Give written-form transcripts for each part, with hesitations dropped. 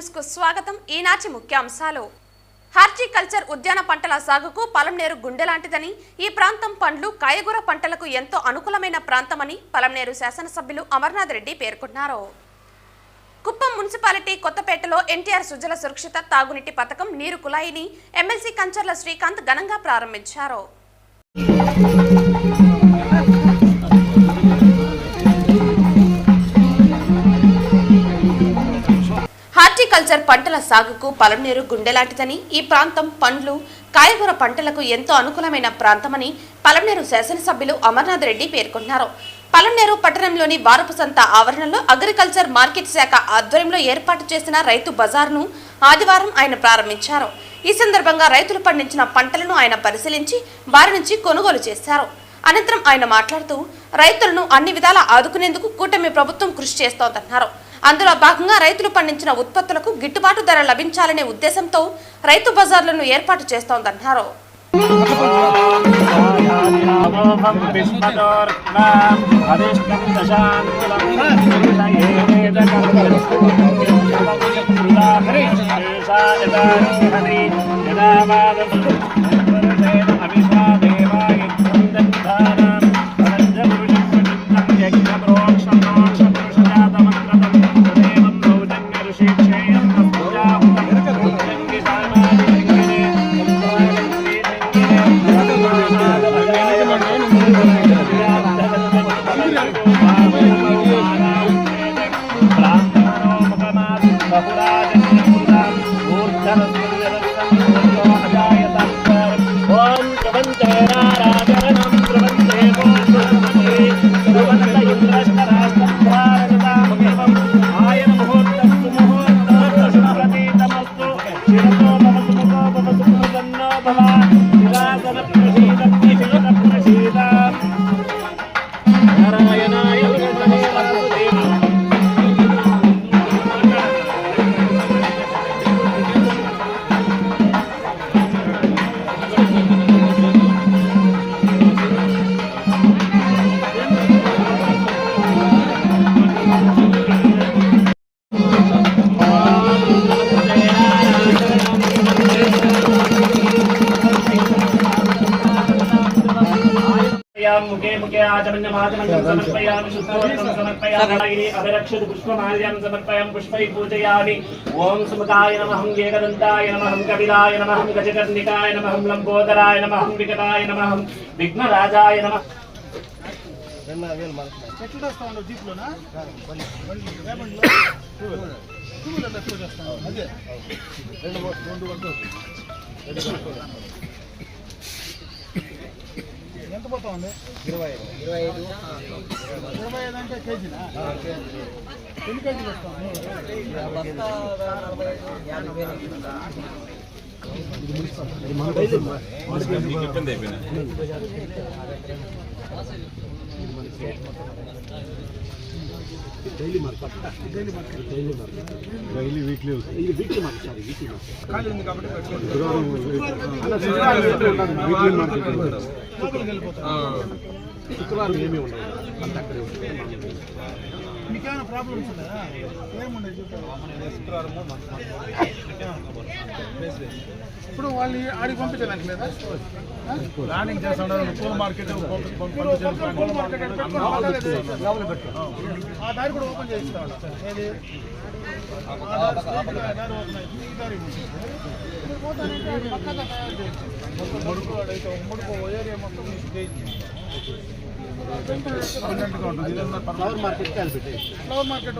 News కు స్వాగతం. ఈనాటి ముఖ్యాంశాలు. హార్టికల్చర్ ఉద్యాన పంటల సాగుకు పలంనేరు గుండెలాంటిదని, ఈ ప్రాంతం పండ్లు కాయగూర పంటలకు ఎంతో అనుకూలమైన ప్రాంతమని పలంనేరు శాసనసభ్యులు అమర్నాథ్ రెడ్డి పేర్కొన్నారు. కుప్పం మున్సిపాలిటీ కొత్తపేటలో ఎన్టీఆర్ సుజల సురక్షిత తాగునీటి పథకం నీరు కుళాయిని ఎమ్మెల్సీ కంచర్ల శ్రీకాంత్ ఘనంగా ప్రారంభించారు. హార్టికల్చర్ పంటల సాగుకు పలంనేరు గుండెలాంటిదని, ఈ ప్రాంతం పండ్లు కాయగూర పంటలకు ఎంతో అనుకూలమైన ప్రాంతమని పలంనేరు శాసనసభ్యులు అమర్నాథ్ రెడ్డి పేర్కొన్నారు. పలంనేరు పట్టణంలోని వారపు సంత ఆవరణలో అగ్రికల్చర్ మార్కెట్ శాఖ ఆధ్వర్యంలో ఏర్పాటు చేసిన రైతు బజార్ను ఆదివారం ఆయన ప్రారంభించారు. ఈ సందర్భంగా రైతులు పండించిన పంటలను ఆయన పరిశీలించి వారి నుంచి కొనుగోలు చేశారు. అనంతరం ఆయన మాట్లాడుతూ రైతులను అన్ని విధాలా ఆదుకునేందుకు కూటమి ప్రభుత్వం కృషి చేస్తోందన్నారు. అందులో భాగంగా రైతులు పండించిన ఉత్పత్తులకు గిట్టుబాటు ధర లభించాలనే ఉద్దేశంతో రైతు బజార్లను ఏర్పాటు చేస్తోందన్నారు. मुखे मुखे आचमन्यमाचमन्यं समर्पयामि शुद्धोदकं समर्पयामि अभिरक्षित पुष्पमाल्यं समर्पयामि पुष्पैः पूजयामि ओम सुमुखाय नमः एकदन्ताय नमः कपिलाय नमः गजकर्णिकाय नमः लंबोदराय नमः विकटाय नमः विघ्नराजाय नमः ఎంత పోతా ఉంది? 25 అంటే కేజీనా? ఎన్ని కేజీలు వస్తాం? Daily market daily weekly weekly market ఖాళీ ఉంది కాబట్టి శుక్రవారం ఏమీ ఉండదు, అంత అక్కడే ఉంటుంది. మీకేమైనా ప్రాబ్లమ్స్ ఉన్నాయా? ఏముండదు శుక్రవారము. ఇప్పుడు వాళ్ళు ఆడికి పంపించడానికి లేదా? ప్లానింగ్ చేస్తున్నారు. పూల మార్కెట్ ఆ దారి కూడా ఓపెన్ చేయిస్తాడు. ఏది ముడుకో ఏరియా మొత్తం ఫ్లవర్ మార్కెట్ ఫ్లవర్ మార్కెట్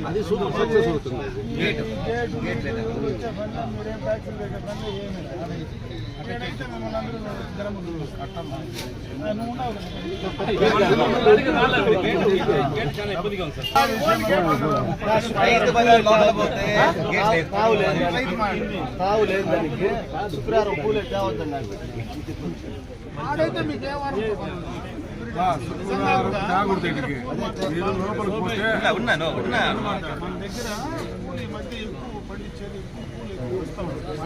అది సూపర్ సక్సెస్ అవుతుంది. అక్కడైతే మిమ్మల్ని అందరూ జనం తావు లేదు దానికి. శుక్రవారం పూలే తేవద్దండి. ఆడైతే మీకు ఏ వారం ఉన్నాను మన దగ్గర ఈ మధ్య ఎక్కువ పండించేది పూలు ఎక్కువ వస్తూ ఉంటుంది.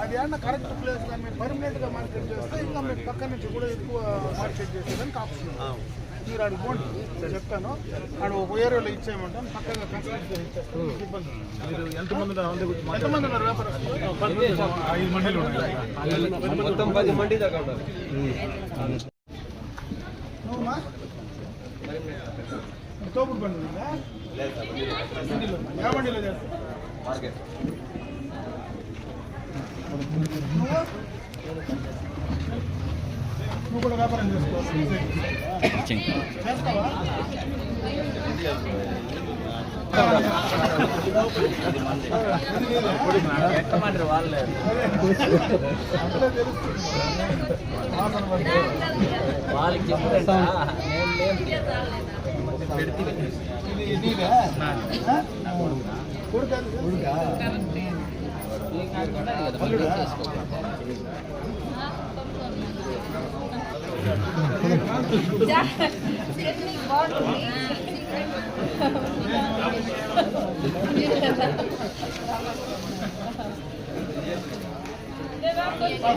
అది ఏమన్నా కరెక్ట్ ప్లేస్ కానీ మీరు పర్మనెంట్గా మార్కెట్ చేస్తే ఇంకా మీకు పక్క నుంచి కూడా ఎక్కువ మార్కెట్ చేసేదానికి ఆప్షన్. మీరు ఆడు పోండి చెప్తాను, ఆడు ఒక ఏరియాలో ఇచ్చేయమంటాను, పక్కగా కన్స్ట్రక్ట్ ఇచ్చేస్తాను, ఇబ్బంది. మీరు ఎంతమంది ఉన్నారు వ్యాపారస్తులు? 5 మండీలు ఉన్నాయి. మొత్తం 10 మండీ దాకా ఉంటారు. నువ్వుమా తోపుడు బండి ఉందా? ఏ బండిలో చేస్తావు? నువ్వు కూడా వ్యాపారం చేస్తావా?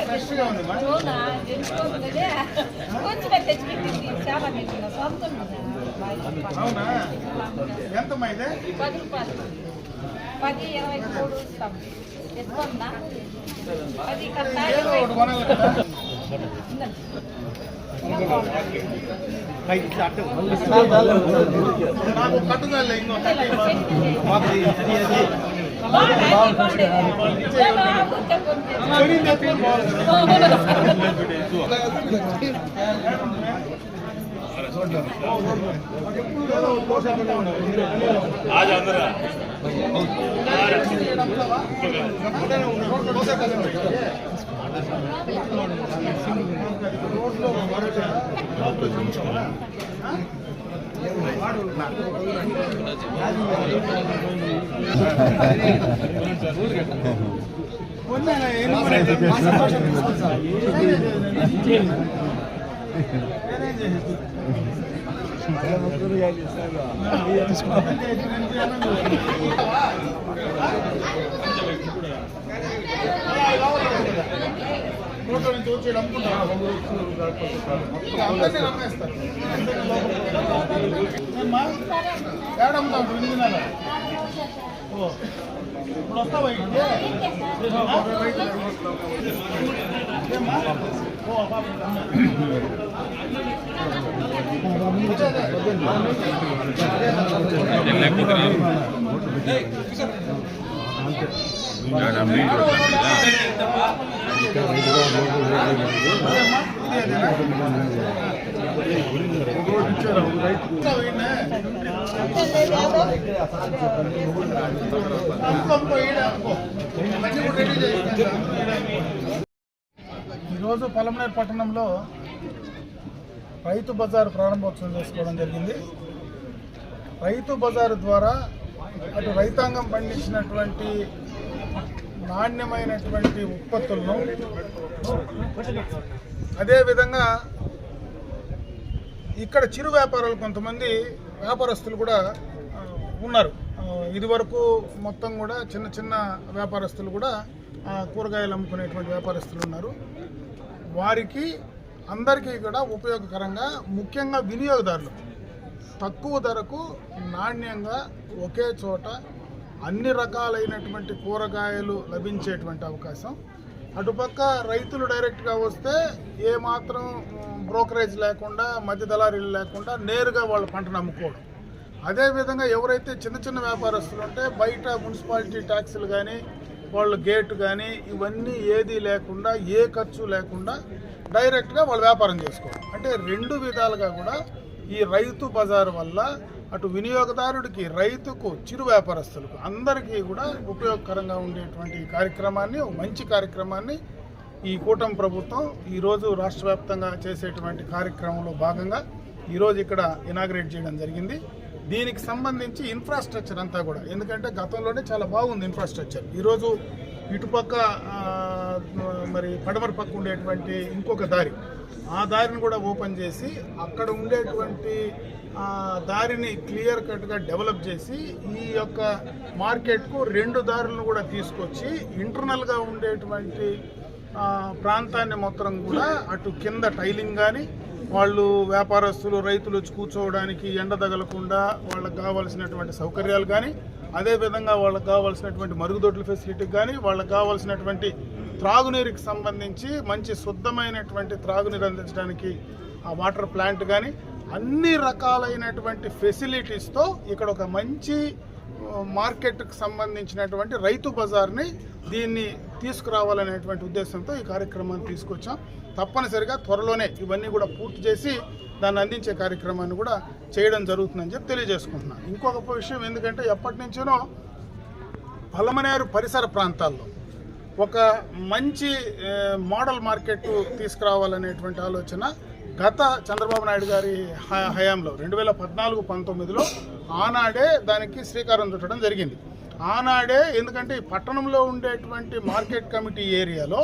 ఫ్రెష్గా ఉంది. అవునా? ఎంతమ్మా ఇది? 10 రూపాయలు. 10, 20 ఇస్తాం. ఎత్తుకుందా? 10 కట్ట. ఒకటి కొనాలి కదా. నాకు కట్టుదల ఇంకో ఫోటో నుంచి వచ్చేది అమ్ముకుంటారు. అందరినీ నమ్మేస్తారు. ఏడమ్ముతా ఉంటారు 8 నెలలు. ఇప్పుడు వస్తావా ఇంటికి? ఏమ్మా? ఈరోజు పలమనేరు పట్టణంలో రైతు బజారు ప్రారంభోత్సవం చేసుకోవడం జరిగింది. రైతు బజారు ద్వారా అటు రైతాంగం పండించినటువంటి నాణ్యమైనటువంటి ఉత్పత్తులను, అదేవిధంగా ఇక్కడ చిరు వ్యాపారాలు కొంతమంది వ్యాపారస్తులు కూడా ఉన్నారు. ఇదివరకు మొత్తం కూడా చిన్న చిన్న వ్యాపారస్తులు కూడా కూరగాయలు అమ్ముకునేటువంటి వ్యాపారస్తులు ఉన్నారు. వారికి అందరికీ కూడా ఉపయోగకరంగా, ముఖ్యంగా వినియోగదారులు తక్కువ ధరకు నాణ్యంగా ఒకే చోట అన్ని రకాలైనటువంటి కూరగాయలు లభించేటువంటి అవకాశం. అటుపక్క రైతులు డైరెక్ట్గా వస్తే ఏమాత్రం బ్రోకరేజ్ లేకుండా, మధ్య దళారీలు లేకుండా నేరుగా వాళ్ళ పంటను అమ్ముకోవడం. అదేవిధంగా ఎవరైతే చిన్న చిన్న వ్యాపారస్తులు ఉంటే బయట మున్సిపాలిటీ ట్యాక్సులు కానీ, వాళ్ళ గేటు కానీ ఇవన్నీ ఏదీ లేకుండా, ఏ ఖర్చు లేకుండా డైరెక్ట్గా వాళ్ళు వ్యాపారం చేసుకోవడం. అంటే 2 విధాలుగా కూడా ఈ రైతు బజారు వల్ల అటు వినియోగదారుడికి, రైతుకు, చిరు వ్యాపారస్తులకు అందరికీ కూడా ఉపయోగకరంగా ఉండేటువంటి కార్యక్రమాన్ని, మంచి కార్యక్రమాన్ని ఈ కూటమి ప్రభుత్వం ఈరోజు రాష్ట్ర వ్యాప్తంగా చేసేటువంటి కార్యక్రమంలో భాగంగా ఈరోజు ఇక్కడ ఇనాగ్రేట్ చేయడం జరిగింది. దీనికి సంబంధించి ఇన్ఫ్రాస్ట్రక్చర్ అంతా కూడా, ఎందుకంటే గతంలోనే చాలా బాగుంది ఇన్ఫ్రాస్ట్రక్చర్. ఈరోజు ఇటుపక్క మరి పడమర పక్క ఉండేటువంటి ఇంకొక దారి, ఆ దారిని కూడా ఓపెన్ చేసి అక్కడ ఉండేటువంటి దారిని క్లియర్ కట్గా డెవలప్ చేసి ఈ యొక్క మార్కెట్కు 2 దారులను కూడా తీసుకొచ్చి ఇంటర్నల్గా ఉండేటువంటి ప్రాంతాన్ని మొత్తం కూడా అటు కింద టైలింగ్ కానీ వాళ్ళు వ్యాపారస్తులు రైతులు వచ్చి కూర్చోవడానికి ఎండ తగలకుండా వాళ్ళకి కావాల్సినటువంటి సౌకర్యాలు కానీ, అదేవిధంగా వాళ్ళకి కావాల్సినటువంటి మరుగుదొడ్ల ఫెసిలిటీ కానీ, వాళ్ళకి కావాల్సినటువంటి త్రాగునీరుకి సంబంధించి మంచి శుద్ధమైనటువంటి త్రాగునీరు అందించడానికి ఆ వాటర్ ప్లాంట్ కానీ అన్ని రకాలైనటువంటి ఫెసిలిటీస్తో ఇక్కడ ఒక మంచి మార్కెట్కి సంబంధించినటువంటి రైతు బజార్ని దీన్ని తీసుకురావాలనేటువంటి ఉద్దేశంతో ఈ కార్యక్రమాన్ని తీసుకొచ్చాం. తప్పనిసరిగా త్వరలోనే ఇవన్నీ కూడా పూర్తి చేసి దాన్ని అందించే కార్యక్రమాన్ని కూడా చేయడం జరుగుతుందని చెప్పి తెలియజేసుకుంటున్నాను. ఇంకొక విషయం, ఎందుకంటే ఎప్పటి నుంచో పలమనేరు పరిసర ప్రాంతాల్లో ఒక మంచి మోడల్ మార్కెట్ తీసుకురావాలనేటువంటి ఆలోచన గత చంద్రబాబు నాయుడు గారి హయాంలో 2014-19లో ఆనాడే దానికి శ్రీకారం చుట్టడం జరిగింది. ఆనాడే ఎందుకంటే ఈ పట్టణంలో ఉండేటువంటి మార్కెట్ కమిటీ ఏరియాలో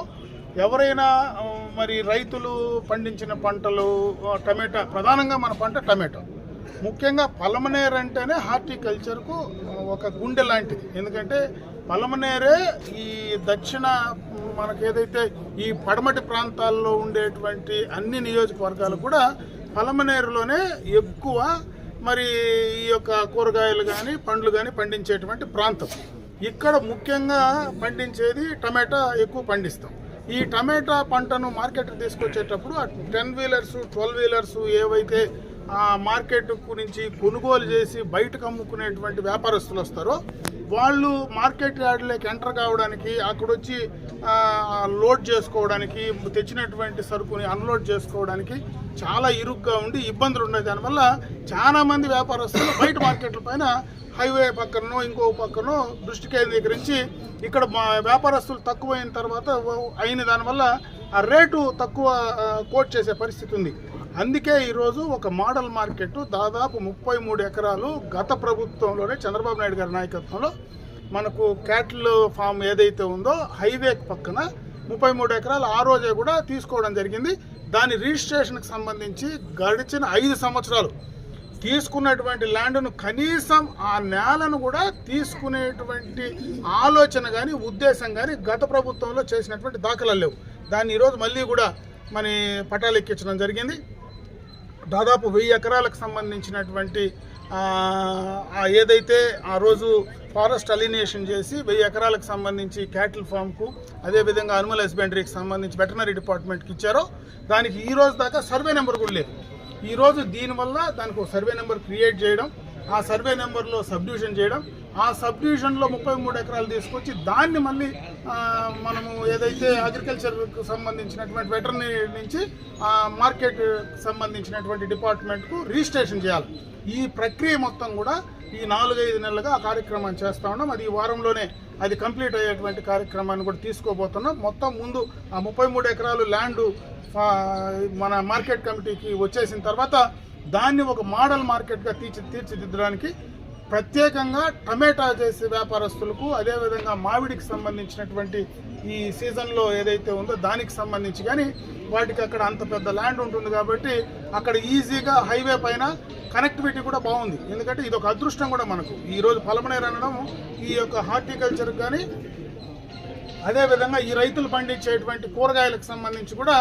ఎవరైనా మరి రైతులు పండించిన పంటలు టమాటా, ప్రధానంగా మన పంట టమాటో, ముఖ్యంగా పలమనేరు అంటేనే హార్టికల్చర్కు ఒక గుండె లాంటిది. ఎందుకంటే పలమనేరే ఈ దక్షిణ మనకేదైతే ఈ పడమటి ప్రాంతాల్లో ఉండేటువంటి అన్ని నియోజకవర్గాలు కూడా పలమనేరులోనే ఎక్కువ మరి ఈ యొక్క కూరగాయలు కానీ పండ్లు కానీ పండించేటువంటి ప్రాంతం. ఇక్కడ ముఖ్యంగా పండించేది టమాటా ఎక్కువ పండిస్తాం. ఈ టమాటా పంటను మార్కెట్కి తీసుకొచ్చేటప్పుడు 10 వీలర్స్ 12 వీలర్స్ ఏవైతే మార్కెట్ గురించి కొనుగోలు చేసి బయటకు అమ్ముకునేటువంటి వ్యాపారస్తులు వస్తారో వాళ్ళు మార్కెట్ యార్డ్లోకి ఎంటర్ కావడానికి, అక్కడొచ్చి లోడ్ చేసుకోవడానికి, తెచ్చినటువంటి సరుకుని అన్లోడ్ చేసుకోవడానికి చాలా ఇరుగ్గా ఉండి ఇబ్బందులు ఉన్నాయి. దానివల్ల చాలామంది వ్యాపారస్తులు బయట మార్కెట్ల పైన హైవే పక్కనో ఇంకో పక్కనో దృష్టి కేంద్రీకరించి ఇక్కడ వ్యాపారస్తులు తక్కువైన తర్వాత అయిన దానివల్ల ఆ రేటు తక్కువ కోట్ చేసే పరిస్థితి ఉంది. అందుకే ఈరోజు ఒక మోడల్ మార్కెట్ దాదాపు 33 ఎకరాలు గత ప్రభుత్వంలోనే చంద్రబాబు నాయుడు గారి నాయకత్వంలో మనకు క్యాటిల్ ఫామ్ ఏదైతే ఉందో హైవే పక్కన 33 ఎకరాలు ఆ రోజే కూడా తీసుకోవడం జరిగింది. దాని రిజిస్ట్రేషన్కి సంబంధించి గడిచిన 5 సంవత్సరాలు తీసుకున్నటువంటి ల్యాండ్ను కనీసం ఆ నేలను కూడా తీసుకునేటువంటి ఆలోచన కానీ ఉద్దేశం కానీ గత ప్రభుత్వంలో చేసినటువంటి దాఖలాలు లేవు. దాన్ని ఈరోజు మళ్ళీ కూడా మన పట్టాలు ఎక్కించడం జరిగింది. దాదాపు 1000 ఎకరాలకు సంబంధించినటువంటి ఏదైతే ఆ రోజు ఫారెస్ట్ అలినేషన్ చేసి 1000 ఎకరాలకు సంబంధించి క్యాటిల్ ఫామ్కు, అదేవిధంగా అనిమల్ హస్బెండరీకి సంబంధించి వెటనరీ డిపార్ట్మెంట్కి ఇచ్చారో దానికి ఈ రోజు దాకా సర్వే నెంబర్ కూడా లేదు. ఈరోజు దీనివల్ల దానికి ఒక సర్వే నెంబర్ క్రియేట్ చేయడం, ఆ సర్వే నెంబర్లో సబ్ డివిజన్ చేయడం, ఆ సబ్ డివిజన్లో 33 ఎకరాలు తీసుకొచ్చి దాన్ని మళ్ళీ మనము ఏదైతే అగ్రికల్చర్కు సంబంధించినటువంటి వెటర్నరీ నుంచి మార్కెట్ సంబంధించినటువంటి డిపార్ట్మెంట్కు రిజిస్ట్రేషన్ చేయాలి. ఈ ప్రక్రియ మొత్తం కూడా ఈ 4-5 నెలలుగా ఆ కార్యక్రమాన్ని చేస్తూ ఉన్నాం. అది ఈ వారంలోనే అది కంప్లీట్ అయ్యేటువంటి కార్యక్రమాన్ని కూడా తీసుకోబోతున్నాం. మొత్తం ముందు ఆ 33 ఎకరాలు ల్యాండ్ మన మార్కెట్ కమిటీకి వచ్చేసిన తర్వాత దాన్ని ఒక మోడల్ మార్కెట్గా తీర్చిదిద్దడానికి ప్రత్యేకంగా టమాటా చేసే వ్యాపారస్తులకు, అదేవిధంగా మామిడికి సంబంధించినటువంటి ఈ సీజన్లో ఏదైతే ఉందో దానికి సంబంధించి కానీ వాటికి అక్కడ అంత పెద్ద ల్యాండ్ ఉంటుంది కాబట్టి అక్కడ ఈజీగా హైవే పైన కనెక్టివిటీ కూడా బాగుంది. ఎందుకంటే ఇది ఒక అదృష్టం కూడా మనకు. ఈరోజు పలమనేరు అనడం ఈ యొక్క హార్టికల్చర్ కానీ అదేవిధంగా ఈ రైతులు పండించేటువంటి కూరగాయలకు సంబంధించి కూడా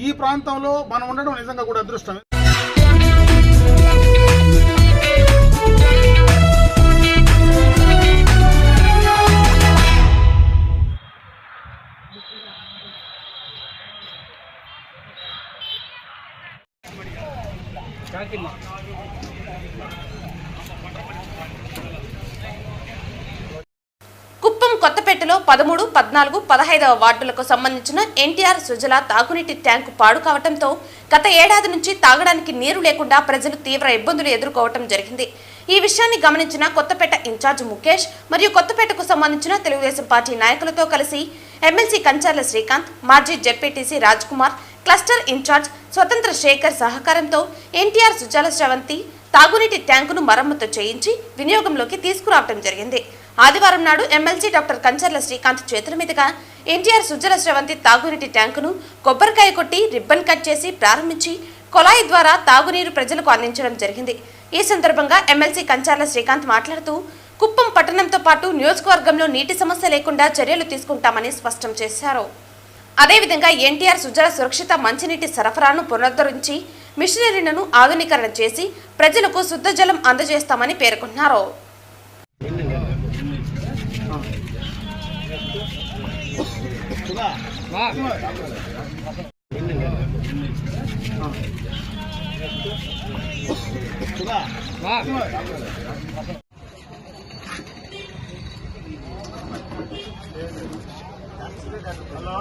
ఈ ప్రాంతంలో మనం ఉండడం నిజంగా కూడా అదృష్టం. కుప్పం కొత్తపేటలో 13, 14, 15వ వార్డులకు సంబంధించిన ఎన్టీఆర్ సుజల తాగునీటి ట్యాంకు పాడు కావడంతో గత ఏడాది నుంచి తాగడానికి నీరు లేకుండా ప్రజలు తీవ్ర ఇబ్బందులు ఎదుర్కోవడం జరిగింది. ఈ విషయాన్ని గమనించిన కొత్తపేట ఇన్ఛార్జ్ ముఖేష్ మరియు కొత్తపేటకు సంబంధించిన తెలుగుదేశం పార్టీ నాయకులతో కలిసి ఎమ్మెల్సీ కంచర్ల శ్రీకాంత్, మాజీ ZPTC Raj Kumar, cluster incharge Swatantra Shekhar సహకారంతో ఎన్టీఆర్ సుజల స్రవంతి తాగునీటి ట్యాంకును మరమ్మతు చేయించి వినియోగంలోకి తీసుకురావడం జరిగింది. ఆదివారం నాడు ఎమ్మెల్సీ డాక్టర్ కంచర్ల శ్రీకాంత్ చేతుల మీదుగా ఎన్టీఆర్ సుజల స్రవంతి తాగునీటి ట్యాంకును కొబ్బరికాయ కొట్టి రిబ్బన్ కట్ చేసి ప్రారంభించి కొలాయి ద్వారా తాగునీరు ప్రజలకు అందించడం జరిగింది. ఈ సందర్భంగా ఎమ్మెల్సీ కంచర్ల శ్రీకాంత్ మాట్లాడుతూ కుప్పం పట్టణంతో పాటు నియోజకవర్గంలో నీటి సమస్య లేకుండా చర్యలు తీసుకుంటామని స్పష్టం చేశారు. అదేవిధంగా ఎన్టీఆర్ సుజల సురక్షిత మంచినీటి సరఫరాను పునరుద్ధరించి మిషనరీలను ఆధునీకరణ చేసి ప్రజలకు శుద్ధ జలం అందజేస్తామని పేర్కొన్నారు. హలో